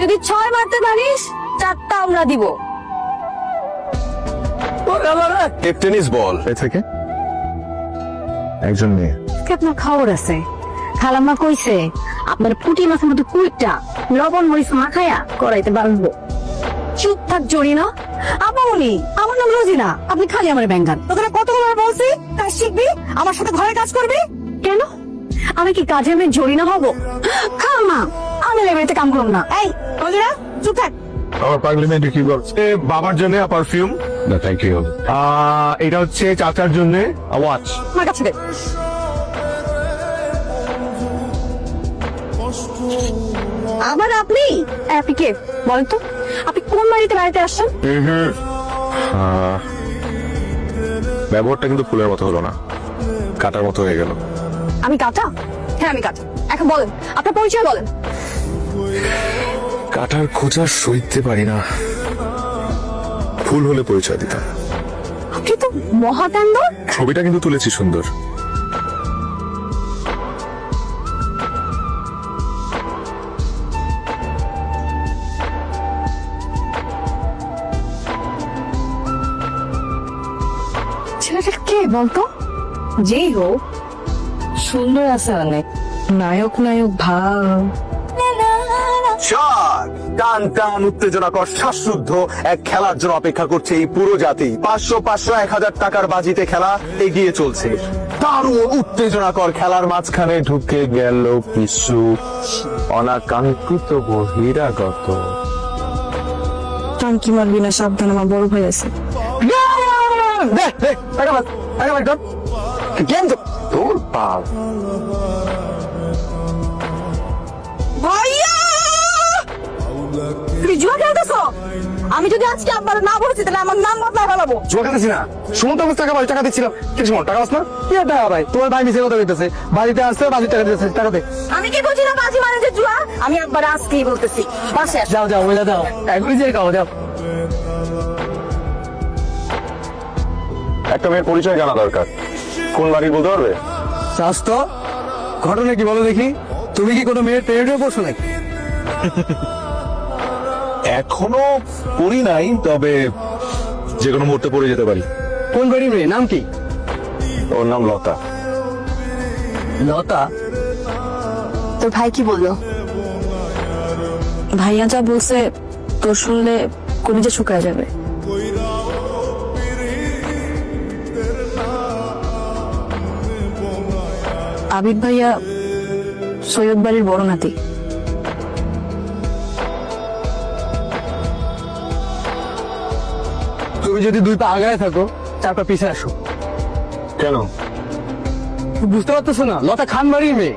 যদি 6 মারতে পারিস 4টা আমরা দিব। টেনিস বল এ থেকে একজন মেয়ে। আপনার খবর আছে, খালাম্মা কইছে আপনার পুটি মাছের মতো কুইটা লবণ মরিচ মাখায়া করাইতে বাঁধবো। চুপ থাক জরিনা। আপনি, আমার নাম রোজিনা, আপনি খালি আমার ব্যাঙ্গান। তোকে কতবার বলছি কাজ শিখবি, আমার সাথে ঘরে কাজ করবি কেন? আমি কি কাজের মেয়ে জরিনা হব? খালাম্মা, আমি লেবেতে কাম করব না। এই রোজিনা চুপ থাক। আমার পার্লামেন্টে কি বলছে? বাবার জন্য পারফিউম না, থ্যাংক ইউ। এটা হচ্ছে চাচার জন্য ওয়াচ। আমার কাছে দে। আবার আপনি কে বলেন তো? আপনি কোন বাড়িতে বেড়াতে আসছেন? ব্যবহারটা কিন্তু ফুলের মতো হলো না, কাটার মতো হয়ে গেল। আমি কাটা? হ্যাঁ আমি কাটা। এখন বলেন আপনার পরিচয় বলেন। কাটার খোঁজা সইতে পারি না, ফুল হলে পরিচয় দিতাম। আপনি তো মহাকান্ড। ছবিটা কিন্তু তুলেছি সুন্দর। ছেলেটা কে বলতো? যেই হোক সুন্দর আছে অনেক, নায়ক নায়ক ভাব। চার টান টান উত্তেজনাকর শ্বাসরুদ্ধ এক খেলার জন্য অপেক্ষা করছে এই পুরো জাতি। 500 500 1000 টাকার বাজিতে খেলা এগিয়ে চলছে। দারুণ উত্তেজনাকর খেলার মাঝখানে ঢুকে গেল কিছু অনাকাঙ্ক্ষিত বহিরাগত। টাঙ্কি মারবি না, সাবধান, আমার বড় ভাই আছে। তোর পাল ভাইয়া তুমি জুয়া খেলতেছো? আমি যদি আজকে আব্বার না বলছি তাহলে আমার নাম বদলা ফেলাবো। জুয়া খেতেছি না, সুমন তো টাকা পাই, টাকা দিচ্ছিলাম। কি সুমন টাকা পাস না? কি টাকা ভাই? তোমার ভাই মিছে কথা কইতেছে, বাড়িতে আসছে বাড়ির টাকা দিতেছে, টাকা দে। আমি কি বলছি না বাজি মানে যে জুয়া? আমি একবার আজকেই বলতেছি, বাসে আসো। যাও যাও ওইটা দাও, এখনই যে খাও যাও। একটা মেয়ের পরিচয় জানা দরকার, কোন বাড়ির বলতে পারবে? স্বাস্থ্য ঘটনা কি বলো দেখি। তুমি কি কোনো মেয়ের প্রেমে পড়ছো নাকি? এখনো পড়ি নাই, তবে যে কোনো মুহূর্তে পড়ে যেতে পারি। কোন বাড়ির মেয়ে, নাম কি? ওর নাম লতা। লতা? তোর ভাই কি বললো? ভাইয়া যা বলছে তোর শুনলে কলিজা শুকায় যাবে। আবিদ ভাইয়া সৈয়দ বাড়ির বড় নাতি। তুমি যদি 2 পা আগায় থাকো 4 পা পিছিয়ে আসো। কেন? বুঝতে পারতেছো না? লতা খান বাড়ির মেয়ে।